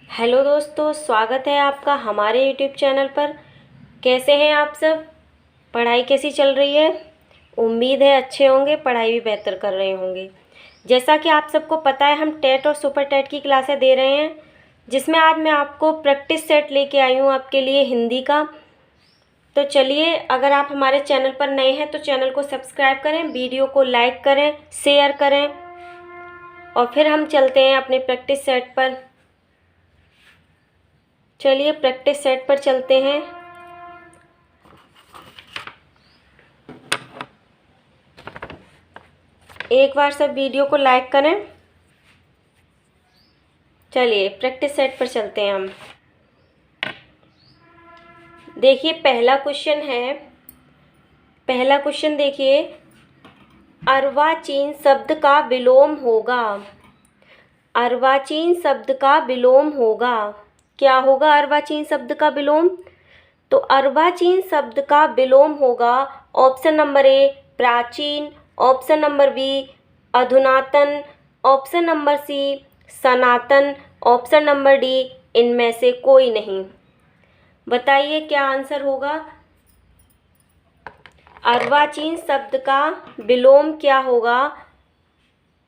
Hello दोस्तों, स्वागत है आपका हमारे यूट्यूब चैनल पर। कैसे हैं आप सब? पढ़ाई कैसी चल रही है? उम्मीद है अच्छे होंगे, पढ़ाई भी बेहतर कर रहे होंगे। जैसा कि आप सबको पता है, हम टेट और सुपर टेट की क्लासें दे रहे हैं, जिसमें आज मैं आपको प्रैक्टिस सेट लेके आई हूँ आपके लिए हिंदी का। तो चलिए, अगर आप हमारे चैनल पर नए हैं तो चैनल को सब्सक्राइब करें, वीडियो को लाइक करें, शेयर करें और फिर हम चलते हैं अपने प्रैक्टिस सेट पर। चलिए प्रैक्टिस सेट पर चलते हैं। एक बार सब वीडियो को लाइक करें। चलिए प्रैक्टिस सेट पर चलते हैं हम। देखिए पहला क्वेश्चन है। पहला क्वेश्चन देखिए, अर्वाचीन शब्द का विलोम होगा। अर्वाचीन शब्द का विलोम होगा। क्या होगा अर्वाचीन शब्द का विलोम? तो अर्वाचीन शब्द का विलोम होगा ऑप्शन नंबर ए प्राचीन, ऑप्शन नंबर बी अधुनातन, ऑप्शन नंबर सी सनातन, ऑप्शन नंबर डी इनमें से कोई नहीं। बताइए क्या आंसर होगा? अर्वाचीन शब्द का विलोम क्या होगा?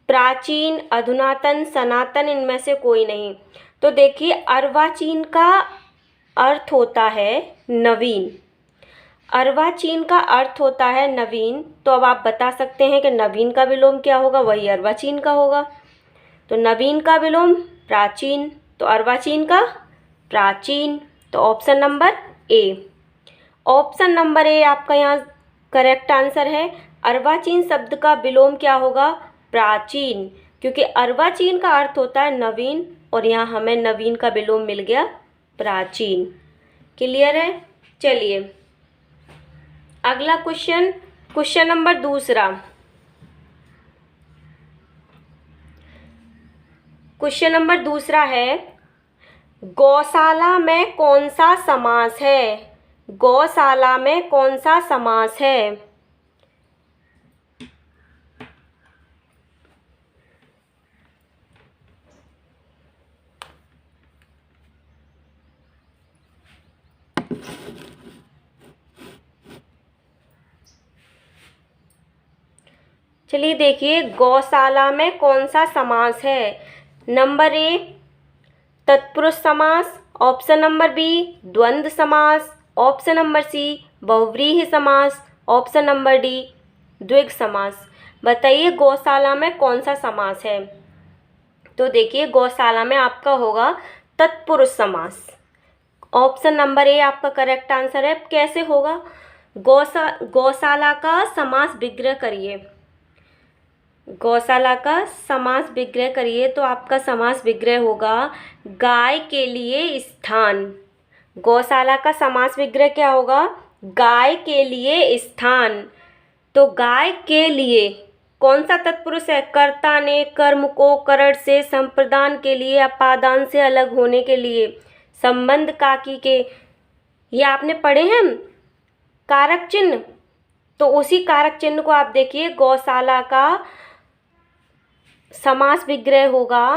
प्राचीन, अधुनातन, सनातन, इनमें से कोई नहीं। तो देखिए अर्वाचीन का अर्थ होता है नवीन। अर्वाचीन का अर्थ होता है नवीन। तो अब आप बता सकते हैं कि नवीन का विलोम क्या होगा? वही अर्वाचीन का होगा। तो नवीन का विलोम प्राचीन, तो अर्वाचीन का प्राचीन। तो option number A. Option number A आपका यहाँ करेक्ट आंसर है। अर्वाचीन शब्द का विलोम क्या होगा? प्राचीन, क्योंकि अर्वाचीन का अर्थ होता है नवीन और यहाँ हमें नवीन का विलोम मिल गया प्राचीन। क्लियर है? चलिए अगला क्वेश्चन, क्वेश्चन नंबर दूसरा। क्वेश्चन नंबर दूसरा है, गौशाला में कौन सा समास है? गौशाला में कौन सा समास है? चलिए देखिए, गौशाला में कौन सा समास है? नंबर ए तत्पुरुष समास, ऑप्शन नंबर बी द्वंद्व समास, ऑप्शन नंबर सी बहुव्रीहि समास, ऑप्शन नंबर डी द्विग समास। बताइए गौशाला में कौन सा समास है? तो देखिए गौशाला में आपका होगा तत्पुरुष समास। ऑप्शन नंबर ए आपका करेक्ट आंसर है। कैसे होगा? गौशाला का समास विग्रह करिए। गौशाला का समास विग्रह करिए तो आपका समास विग्रह होगा गाय के लिए स्थान। गौशाला का समास विग्रह क्या होगा? गाय के लिए स्थान। तो गाय के लिए कौन सा तत्पुरुष है? कर्ता ने कर्म को करण से संप्रदान के लिए, अपादान से अलग होने के लिए, संबंध काकी के, ये आपने पढ़े हैं कारक चिन्ह। तो उसी कारक चिन्ह को आप देखिए, गौशाला का समास विग्रह होगा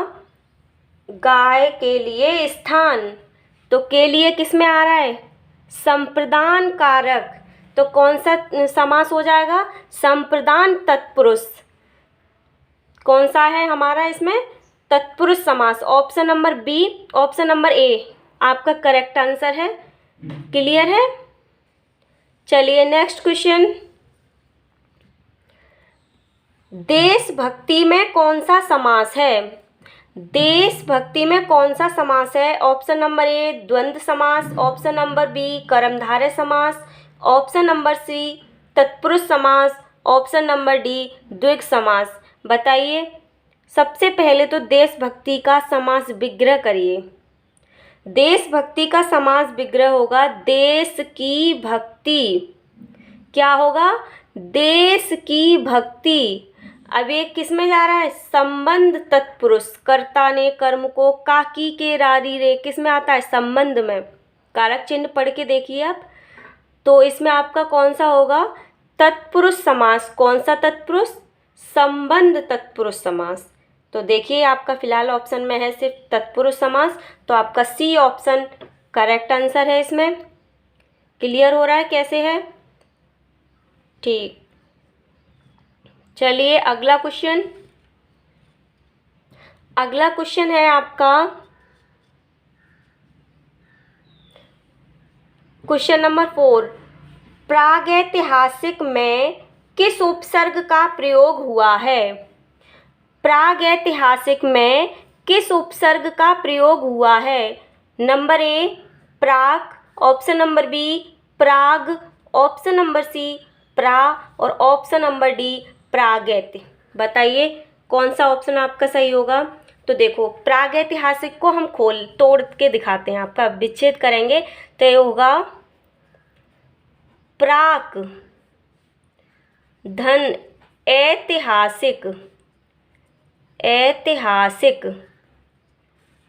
गाय के लिए स्थान। तो के लिए किस में आ रहा है? संप्रदान कारक। तो कौन सा समास हो जाएगा? संप्रदान तत्पुरुष। कौन सा है हमारा इसमें? तत्पुरुष समास। Option number B, option number A आपका करेक्ट आंसर है। क्लियर है? चलिए नेक्स्ट क्वेश्चन, देशभक्ति में कौन सा समास है? देशभक्ति में कौन सा समास है? ऑप्शन नंबर ए द्वंद्व समास, ऑप्शन नंबर बी कर्मधारय समास, ऑप्शन नंबर सी तत्पुरुष समास, ऑप्शन नंबर डी द्विग समास। बताइए सबसे पहले तो देशभक्ति का समास विग्रह करिए। देशभक्ति का समास विग्रह होगा देश की भक्ति। क्या होगा? देश की भक्ति। अब ये किस में जा रहा है? संबंध तत्पुरुष। कर्ता ने कर्म को काकी के रारी रे, किस में आता है? संबंध में। कारक चिन्ह पढ़ के देखिए आप। तो इसमें आपका कौन सा होगा? तत्पुरुष समास। कौन सा तत्पुरुष? संबंध तत्पुरुष समास। तो देखिए आपका फिलहाल ऑप्शन में है सिर्फ तत्पुरुष समास, तो आपका सी ऑप्शन करेक्ट आंसर है इसमें। क्लियर हो रहा है कैसे है? ठीक, चलिए अगला क्वेश्चन। अगला क्वेश्चन है आपका क्वेश्चन नंबर 4। प्रागैतिहासिक में किस उपसर्ग का प्रयोग हुआ है? प्रागैतिहासिक में किस उपसर्ग का प्रयोग हुआ है? नंबर ए प्राक, ऑप्शन नंबर बी प्राग, ऑप्शन नंबर सी प्रा और ऑप्शन नंबर डी प्रागैति। बताइए कौन सा ऑप्शन आपका सही होगा? तो देखो प्रागैतिहासिक को हम तोड़ के दिखाते हैं, आपका विच्छेद करेंगे तो ये होगा प्राक धन ऐतिहासिक, ऐतिहासिक।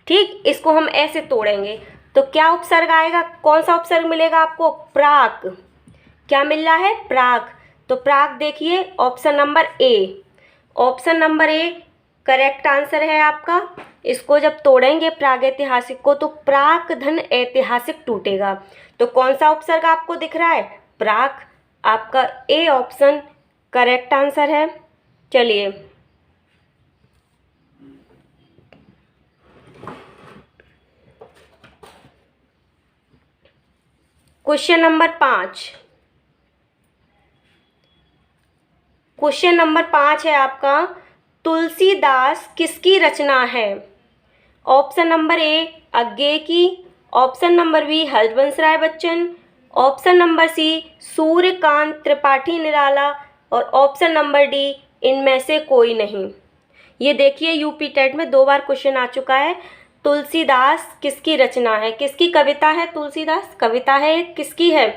ठीक, इसको हम ऐसे तोड़ेंगे तो क्या उपसर्ग आएगा? कौन सा उपसर्ग मिलेगा आपको? प्राक। क्या मिल रहा है? प्राक। तो प्राक देखिए option number A, option number A correct answer है आपका। इसको जब तोड़ेंगे प्रागैतिहासिक को तो प्राक धन ऐतिहासिक टूटेगा। तो कौन सा उपसर्ग आपको दिख रहा है? प्राक। आपका ए ऑप्शन करेक्ट आंसर है। चलिए क्वेश्चन नंबर 5। क्वेश्चन नंबर 5 है आपका तुलसीदास किसकी रचना है? ऑप्शन नंबर ए अज्ञे की, option number B Harivansh Rai Bachchan, option number C Suryakant Tripathi Nirala और ऑप्शन नंबर डी इनमें से कोई नहीं। ये देखिए यूपी टेट में 2 बार क्वेश्चन आ चुका है। तुलसीदास किसकी रचना है? किसकी कविता है? तुलसीदास कविता है, किसकी है?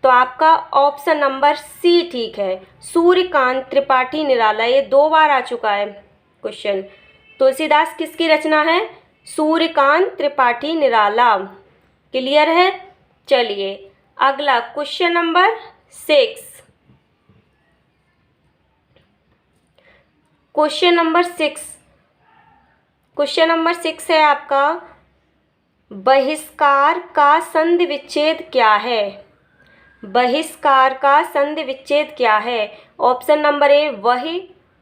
तो आपका ऑप्शन नंबर सी ठीक है, सूर्यकांत त्रिपाठी निराला। ये 2 बार आ चुका है क्वेश्चन। तुलसीदास किसकी रचना है? सूर्यकांत त्रिपाठी निराला। क्लियर है? चलिए अगला question number 6। Question number 6, question number 6 है आपका बहिष्कार का संधि विच्छेद क्या है? बहिष्कार का संधि विच्छेद क्या है? ऑप्शन नंबर ए वही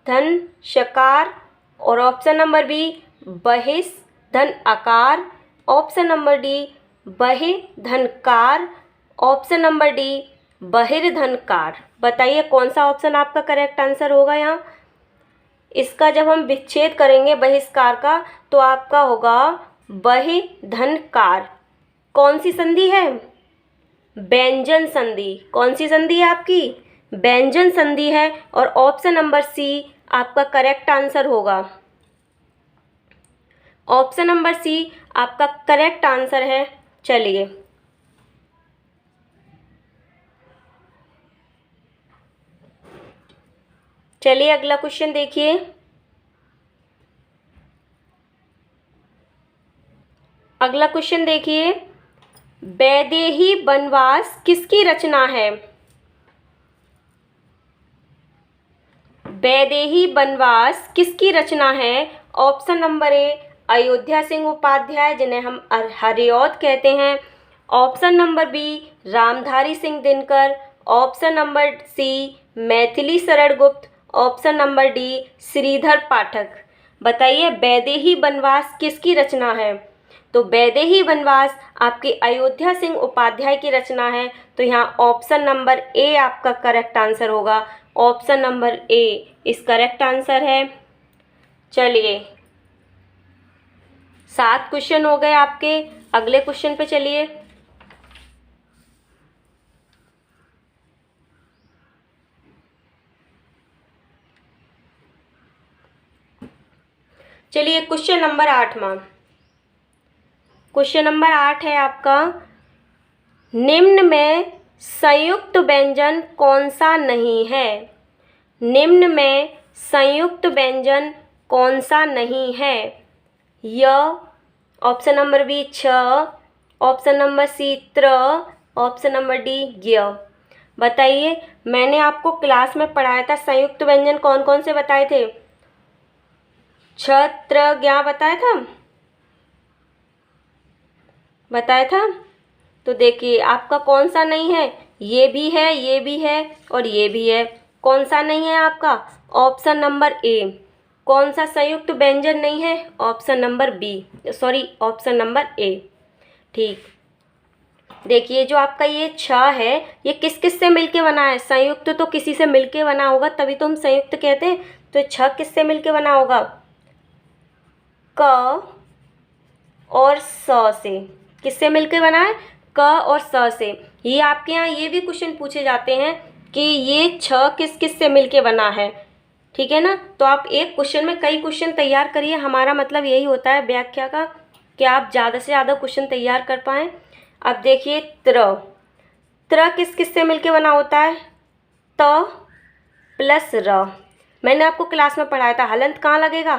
धन शकार और ऑप्शन नंबर बी बहिष धन आकार, ऑप्शन नंबर डी बहि धन कार, ऑप्शन नंबर डी बहिर धन कार। बताइए कौन सा ऑप्शन आपका करेक्ट आंसर होगा यहाँ? इसका जब हम विच्छेद करेंगे बहिष्कार का तो आपका होगा बहि धन कार। कौन सी संधि है? व्यंजन संधि। कौन सी संधि है आपकी? व्यंजन संधि है और ऑप्शन नंबर सी आपका करेक्ट आंसर होगा। ऑप्शन नंबर सी आपका करेक्ट आंसर है। चलिए अगला क्वेश्चन देखिए। अगला क्वेश्चन देखिए वैदेही वनवास किसकी रचना है? वैदेही वनवास किसकी रचना है? Option number A Ayodhya Singh Upadhyay जिन्हें हम हरिऔध कहते हैं, option number B Ramdhari Singh Dinkar, option number C Maithili Sharan Gupt, option number D Shridhar Pathak. बताइए वैदेही वनवास किसकी रचना है? तो वैदेही वनवास आपकी अयोध्या सिंह उपाध्याय की रचना है। तो यहाँ ऑप्शन नंबर ए आपका करेक्ट आंसर होगा। ऑप्शन नंबर ए इस करेक्ट आंसर है। चलिए 7 क्वेश्चन हो गए आपके। अगले क्वेश्चन पे चलिए। क्वेश्चन नंबर 8वां। क्वेश्चन नंबर 8 है आपका निम्न में संयुक्त व्यंजन कौन सा नहीं है? निम्न में संयुक्त व्यंजन कौन सा नहीं है? य, ऑप्शन नंबर बी छ, ऑप्शन नंबर सी त्र, ऑप्शन नंबर डी ज्ञ। बताइए मैंने आपको क्लास में पढ़ाया था संयुक्त व्यंजन कौन कौन से बताए थे? छत्रज्ञा बताया था। तो देखिए आपका कौन सा नहीं है, ये भी है, ये भी है और ये भी है। कौन सा नहीं है आपका? Option number A. कौन सा संयुक्त व्यंजन नहीं है? Option number B, sorry option number A. ठीक, देखिए जो आपका ये छ है, ये किस किस से मिलके बना है? संयुक्त तो किसी से मिलके बना होगा, तभी तो हम संयुक्त कहते हैं। तो छ किससे मिलके बना होगा? क और स से। किससे मिलके बना है? क और स से। ये आपके यहाँ ये भी क्वेश्चन पूछे जाते हैं कि ये छ किस किस से मिलके बना है, ठीक है ना। तो आप एक क्वेश्चन में कई क्वेश्चन तैयार करिए, हमारा मतलब यही होता है व्याख्या का कि आप ज़्यादा से ज़्यादा क्वेश्चन तैयार कर पाएँ। अब देखिए त्र किस किस से मिलके बना होता है? त प्लस र। मैंने आपको क्लास में पढ़ाया था, हलंत कहाँ लगेगा?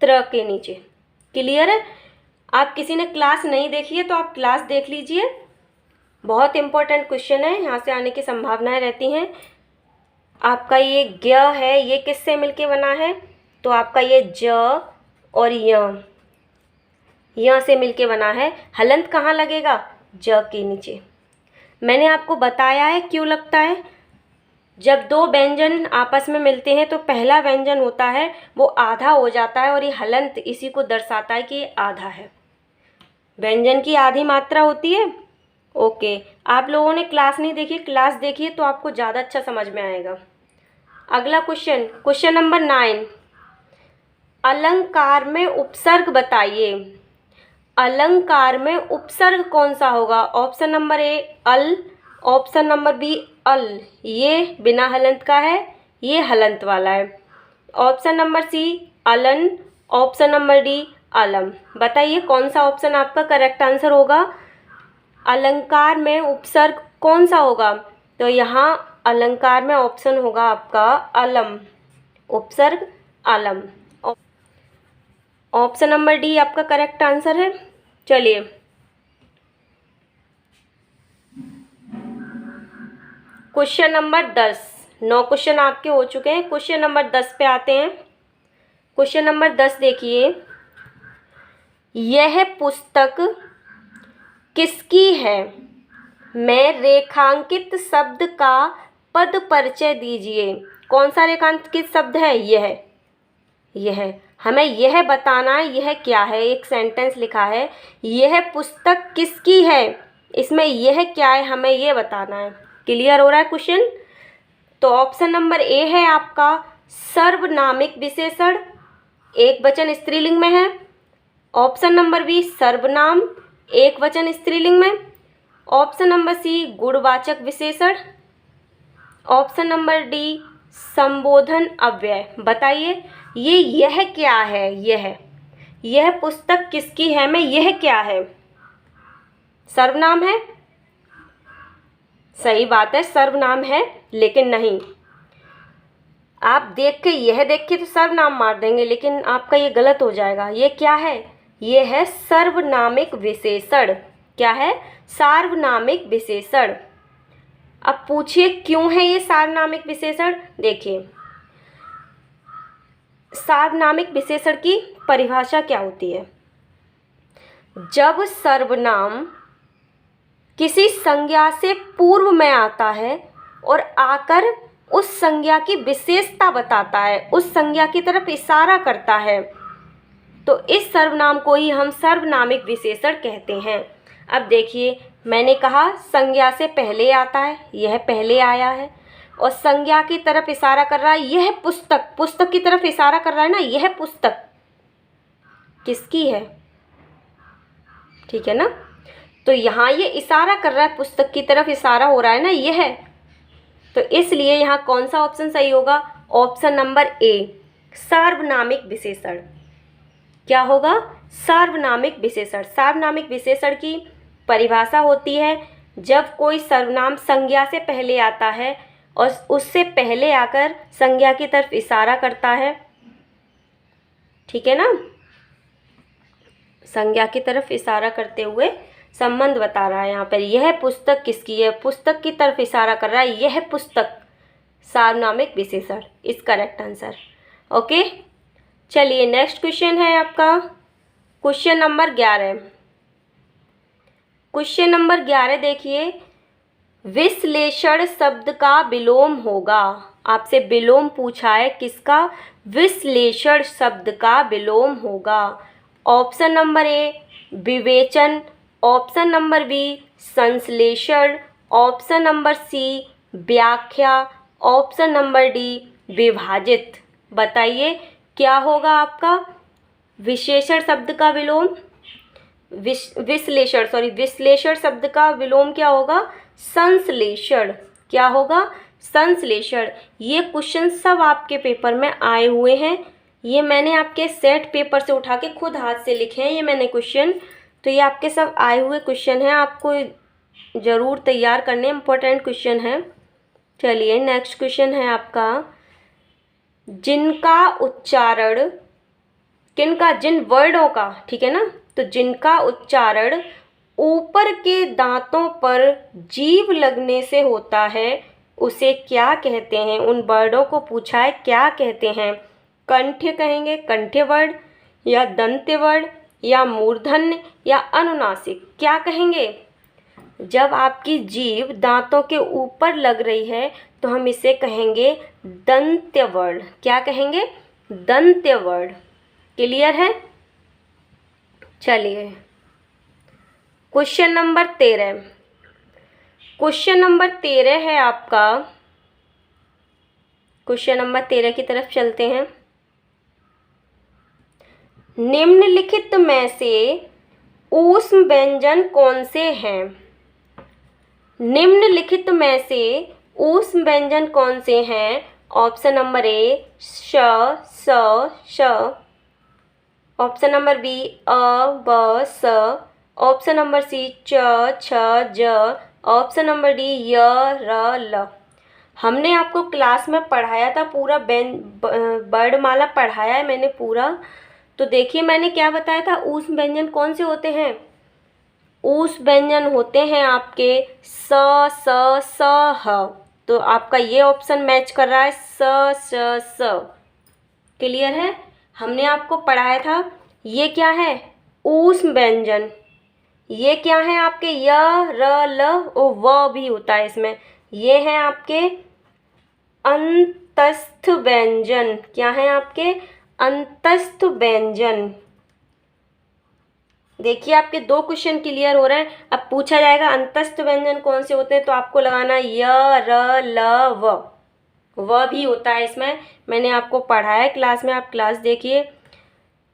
त्र के नीचे। क्लियर है? आप किसी ने क्लास नहीं देखी है तो आप क्लास देख लीजिए, बहुत इंपॉर्टेंट क्वेश्चन है, यहाँ से आने की संभावनाएं रहती हैं। आपका ये ज्ञ है, ये किससे मिलके बना है? तो आपका ये ज और य से मिलके बना है। हलंत कहाँ लगेगा? ज के नीचे। मैंने आपको बताया है क्यों लगता है। जब दो व्यंजन आपस में मिलते हैं तो पहला व्यंजन होता है वो आधा हो जाता है, और ये हलंत इसी को दर्शाता है कि ये आधा है। व्यंजन की आधी मात्रा होती है। ओके, आप लोगों ने क्लास नहीं देखी, क्लास देखिए तो आपको ज़्यादा अच्छा समझ में आएगा। अगला क्वेश्चन, क्वेश्चन नंबर 9, अलंकार में उपसर्ग बताइए। अलंकार में उपसर्ग कौन सा होगा? ऑप्शन नंबर ए अल, ऑप्शन नंबर बी अल, ये बिना हलंत का है, ये हलंत वाला है। ऑप्शन नंबर सी अलन, ऑप्शन नंबर डी अलम। बताइए कौन सा ऑप्शन आपका करेक्ट आंसर होगा? अलंकार में उपसर्ग कौन सा होगा? तो यहाँ अलंकार में ऑप्शन होगा आपका अलम, उपसर्ग अलम। ऑप्शन नंबर डी आपका करेक्ट आंसर है। चलिए क्वेश्चन नंबर 10, 9 क्वेश्चन आपके हो चुके हैं। क्वेश्चन नंबर 10 पे आते हैं। क्वेश्चन नंबर 10 देखिए, यह पुस्तक किसकी है? मैं रेखांकित शब्द का पद परिचय दीजिए। कौन सा रेखांकित शब्द है? यह हमें यह बताना है, यह क्या है। एक सेंटेंस लिखा है, यह पुस्तक किसकी है, इसमें यह क्या है हमें यह बताना है। क्लियर हो रहा है क्वेश्चन? तो ऑप्शन नंबर ए है आपका सर्वनामिक विशेषण, एक वचन स्त्रीलिंग में है। ऑप्शन नंबर बी सर्वनाम, एक वचन स्त्रीलिंग में। ऑप्शन नंबर सी गुणवाचक विशेषण। ऑप्शन नंबर डी संबोधन अव्यय। बताइए यह क्या है? यह पुस्तक किसकी है में यह क्या है? सर्वनाम है। सही बात है, सर्वनाम है, लेकिन नहीं, आप देख के तो सर्वनाम मार देंगे, लेकिन आपका ये गलत हो जाएगा। ये क्या है? ये है सर्वनामिक विशेषण। क्या है? सार्वनामिक विशेषण। अब पूछिए क्यों है ये सार्वनामिक विशेषण? देखिए सार्वनामिक विशेषण की परिभाषा क्या होती है? जब सर्वनाम किसी संज्ञा से पूर्व में आता है और आकर उस संज्ञा की विशेषता बताता है, उस संज्ञा की तरफ इशारा करता है, तो इस सर्वनाम को ही हम सर्वनामिक विशेषण कहते हैं। अब देखिए मैंने कहा संज्ञा से पहले आता है, यह पहले आया है, और संज्ञा की तरफ इशारा कर रहा है, यह पुस्तक, पुस्तक की तरफ इशारा कर रहा है ना, यह पुस्तक किसकी है? ठीक है ना। तो यहाँ ये इशारा कर रहा है, पुस्तक की तरफ इशारा हो रहा है ना, यह। तो इसलिए यहाँ कौन सा ऑप्शन सही होगा? ऑप्शन नंबर ए सार्वनामिक विशेषण। क्या होगा? सार्वनामिक विशेषण। सार्वनामिक विशेषण की परिभाषा होती है जब कोई सर्वनाम संज्ञा से पहले आता है और उससे पहले आकर संज्ञा की तरफ इशारा करता है, ठीक है ना, संज्ञा की तरफ इशारा करते हुए संबंध बता रहा है। यहाँ पर यह पुस्तक किसकी है, पुस्तक की तरफ इशारा कर रहा है, यह पुस्तक, सार्वनामिक विशेषण इज करेक्ट आंसर। ओके, चलिए नेक्स्ट क्वेश्चन है आपका क्वेश्चन नंबर 11। क्वेश्चन नंबर 11 देखिए, विश्लेषण शब्द का विलोम होगा। आपसे विलोम पूछा है, किसका? विश्लेषण शब्द का विलोम होगा। ऑप्शन नंबर ए विवेचन, ऑप्शन नंबर बी संश्लेषण, ऑप्शन नंबर सी व्याख्या, ऑप्शन नंबर डी विभाजित। बताइए क्या होगा आपका विशेषण शब्द का विलोम? विश्लेषण शब्द का विलोम क्या होगा? संश्लेषण। क्या होगा? संश्लेषण। ये क्वेश्चन सब आपके पेपर में आए हुए हैं। ये मैंने आपके सेट पेपर से उठा के खुद हाथ से लिखे हैं ये मैंने क्वेश्चन। तो ये आपके सब आए हुए क्वेश्चन हैं, आपको ज़रूर तैयार करने, इम्पोर्टेंट क्वेश्चन है। चलिए नेक्स्ट क्वेश्चन है आपका, जिनका उच्चारण जिन वर्डों का, ठीक है ना, तो जिनका उच्चारण ऊपर के दांतों पर जीभ लगने से होता है उसे क्या कहते हैं? उन वर्डों को पूछा है, क्या कहते हैं? कंठ्य कहेंगे, कंठ्य वर्ड, या दंत्य वर्ड, या मूर्धन्य, या अनुनासिक? क्या कहेंगे? जब आपकी जीभ दांतों के ऊपर लग रही है तो हम इसे कहेंगे दंत्य वर्ड। क्या कहेंगे? दंत्य वर्ड। क्लियर है? चलिए क्वेश्चन नंबर 13। क्वेश्चन नंबर 13 है आपका, क्वेश्चन नंबर 13 की तरफ चलते हैं। निम्नलिखित में से ऊष्म व्यंजन कौन से हैं? निम्नलिखित में से ऊष्म व्यंजन कौन से हैं? ऑप्शन नंबर ए श, स, श, ऑप्शन नंबर बी अ, ब, स, ऑप्शन नंबर सी च, छ, ज, ऑप्शन नंबर डी य, र, ल। हमने आपको क्लास में पढ़ाया था, पूरा वर्णमाला पढ़ाया है मैंने पूरा। तो देखिए मैंने क्या बताया था, ऊष्म व्यंजन कौन से होते हैं? ऊष्म व्यंजन होते हैं आपके स, स, स, ह। तो आपका ये ऑप्शन मैच कर रहा है, स, श, स। क्लियर है? हमने आपको पढ़ाया था, ये क्या है? ऊष्म व्यंजन। ये क्या है आपके? य, र, ल, ओ व भी होता है इसमें। ये हैं आपके अंतस्थ व्यंजन। क्या है आपके? अंतस्थ व्यंजन। देखिए आपके 2 क्वेश्चन क्लियर हो रहे हैं। अब पूछा जाएगा अंतस्थ व्यंजन कौन से होते हैं, तो आपको लगाना य, र, ल, व भी होता है इसमें। मैंने आपको पढ़ाया है क्लास में, आप क्लास देखिए।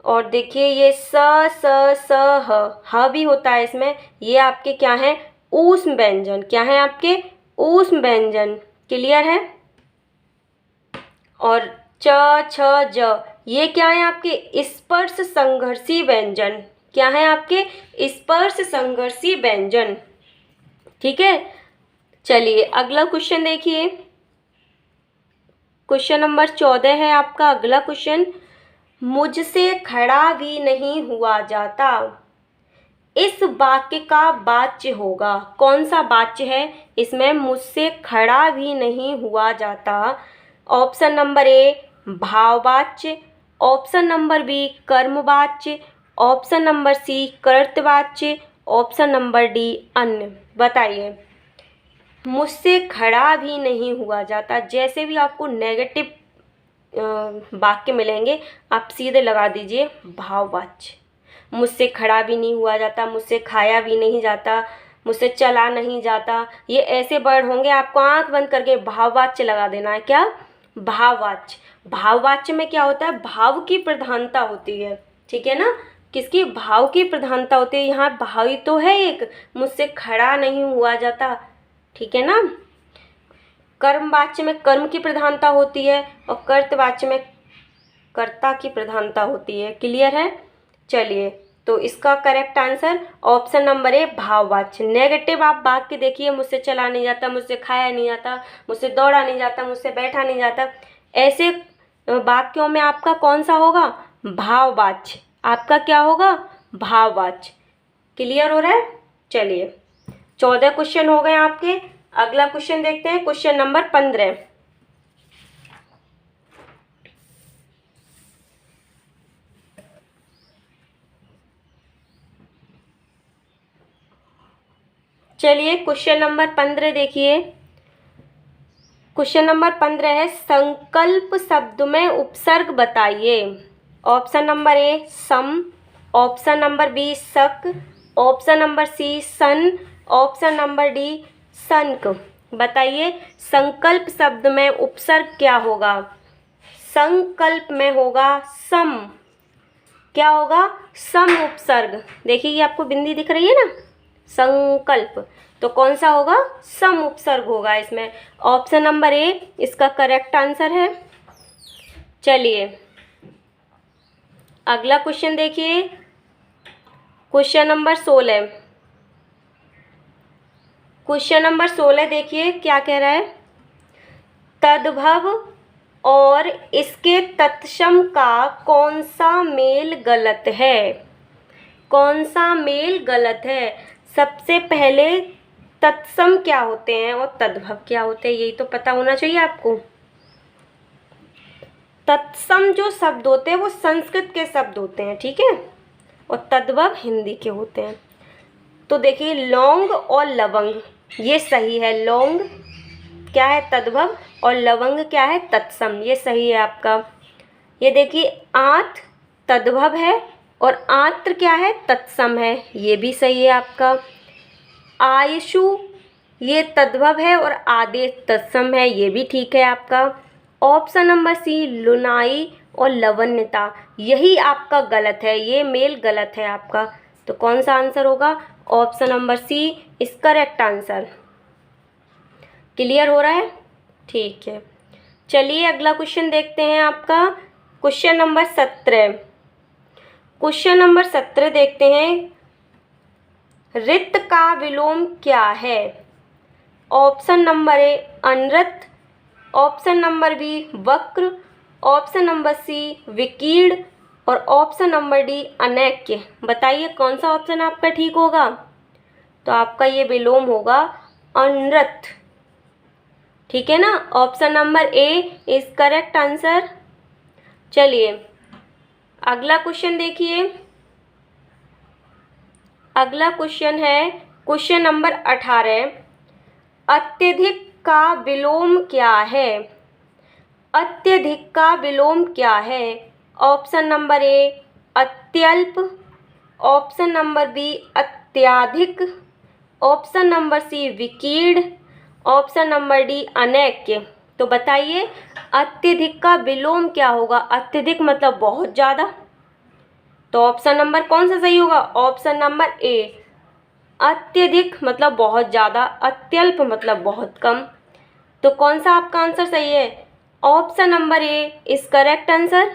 और देखिए ये स, स, ह भी होता है इसमें। ये आपके क्या है? ऊष्म व्यंजन। क्या है आपके? ऊष्म व्यंजन। क्लियर है? और च, छ, ज, ये क्या है आपके? स्पर्श संघर्षी व्यंजन। क्या है आपके? स्पर्श संघर्षी व्यंजन। ठीक है, चलिए अगला क्वेश्चन देखिए। क्वेश्चन नंबर 14 है आपका अगला क्वेश्चन, मुझसे खड़ा भी नहीं हुआ जाता, इस वाक्य का वाच्य होगा। कौन सा वाच्य है इसमें? मुझसे खड़ा भी नहीं हुआ जाता। ऑप्शन नंबर ए भाववाच्य, ऑप्शन नंबर बी कर्मवाच्य, ऑप्शन नंबर सी कर्तवाच्य, ऑप्शन नंबर डी अन्य। बताइए मुझसे खड़ा भी नहीं हुआ जाता, जैसे भी आपको नेगेटिव वाक्य मिलेंगे आप सीधे लगा दीजिए भाववाच्य। मुझसे खड़ा भी नहीं हुआ जाता, मुझसे खाया भी नहीं जाता, मुझसे चला नहीं जाता, ये ऐसे वर्ड होंगे, आपको आंख बंद करके भाववाच्य लगा देना है। क्या? भाववाच्य। भाववाच्य में क्या होता है? भाव की प्रधानता होती है। ठीक है ना? किसकी? भाव की प्रधानता होती है। यहाँ भाव ही तो है एक, मुझसे खड़ा नहीं हुआ जाता। ठीक है ना? कर्मवाच्य में कर्म की प्रधानता होती है और कर्तवाच्य में कर्ता की प्रधानता होती है। क्लियर है? चलिए तो इसका correct answer option number A भाववाच्य। नेगेटिव आप वाक्य देखिए, मुझसे चला नहीं जाता, मुझसे खाया नहीं जाता, मुझसे दौड़ा नहीं जाता, मुझसे बैठा नहीं जाता, ऐसे वाक्यों में आपका कौन सा होगा? भाववाच्य। आपका क्या होगा? भाववाच्य। क्लियर हो रहा है? चलिए 14 क्वेश्चन हो गए आपके। अगला क्वेश्चन देखते हैं, क्वेश्चन नंबर 15। चलिए क्वेश्चन नंबर 15 देखिए। क्वेश्चन नंबर 15 है संकल्प शब्द में उपसर्ग बताइए। ऑप्शन नंबर ए सम, ऑप्शन नंबर बी शक, ऑप्शन नंबर सी सन, ऑप्शन नंबर डी संक। बताइए संकल्प शब्द में उपसर्ग क्या होगा। संकल्प में होगा सम। क्या होगा? सम उपसर्ग। देखिए ये आपको बिंदी दिख रही है ना, संकल्प, तो कौन सा होगा? सम उपसर्ग होगा इसमें। ऑप्शन नंबर ए इसका करेक्ट आंसर है। चलिए अगला क्वेश्चन देखिए, क्वेश्चन नंबर 16। क्वेश्चन नंबर 16 देखिए क्या कह रहा है। तद्भव और इसके तत्सम का कौन सा मेल गलत है? कौन सा मेल गलत है? सबसे पहले तत्सम क्या होते हैं और तद्भव क्या होते हैं, यही तो पता होना चाहिए आपको। तत्सम जो शब्द होते हैं वो संस्कृत के शब्द होते हैं, ठीक है, और तद्भव हिंदी के होते हैं। तो देखिए लौंग और लवंग, ये सही है। लौंग क्या है? तद्भव, और लवंग क्या है? तत्सम, ये सही है आपका। ये देखिए आंत तद्भव है और आंत्र क्या है? तत्सम है, ये भी सही है आपका। आयशु ये तद्भव है और आदेश तत्सम है, ये भी ठीक है आपका। ऑप्शन नंबर सी लुनाई और लवण्यता, यही आपका गलत है, ये मेल गलत है आपका। तो कौन सा आंसर होगा? Option number C is correct answer. Clear हो रहा है? ठीक है, चलिए अगला क्वेश्चन देखते हैं आपका क्वेश्चन नंबर 17। क्वेश्चन नंबर 17 देखते हैं। रित का विलोम क्या है? ऑप्शन नंबर ए अनृत, ऑप्शन नंबर बी वक्र, ऑप्शन नंबर सी विकीर्ण और ऑप्शन नंबर डी अनैक्य। बताइए कौन सा ऑप्शन आपका ठीक होगा। तो आपका ये विलोम होगा अनृत, ठीक है ना। Option number A is correct answer. चलिए अगला क्वेश्चन देखिए। अगला क्वेश्चन है क्वेश्चन नंबर 18। अत्यधिक का विलोम क्या है? अत्यधिक का विलोम क्या है? ऑप्शन नंबर ए अत्यल्प, ऑप्शन नंबर बी अत्याधिक, ऑप्शन नंबर सी विकीर्ण, ऑप्शन नंबर डी अनैक्य। तो बताइए अत्यधिक का विलोम क्या होगा। अत्यधिक मतलब बहुत ज़्यादा, तो ऑप्शन नंबर कौन सा सही होगा? ऑप्शन नंबर ए अत्यधिक मतलब बहुत ज़्यादा, अत्यल्प मतलब बहुत कम। तो कौन सा आपका आंसर सही है? Option number A is correct answer.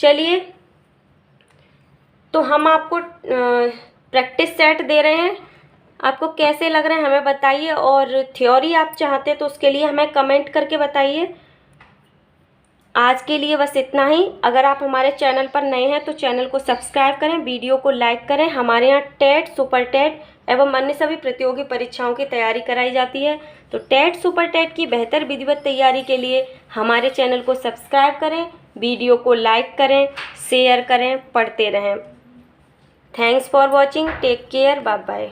चलिए तो हम आपको प्रैक्टिस सेट दे रहे हैं, आपको कैसे लग रहे हैं हमें बताइए, और थ्योरी आप चाहते हैं तो उसके लिए हमें कमेंट करके बताइए। आज के लिए बस इतना ही। अगर आप हमारे चैनल पर नए हैं तो चैनल को सब्सक्राइब करें, वीडियो को लाइक करें। हमारे यहाँ टेट, सुपर टेट एवं अन्य सभी प्रतियोगी परीक्षाओं की तैयारी कराई जाती है। तो टेट, सुपर टेट की बेहतर विधिवत तैयारी के लिए हमारे चैनल को सब्सक्राइब करें, वीडियो को लाइक करें, शेयर करें, पढ़ते रहें। Thanks for watching, take care, bye bye.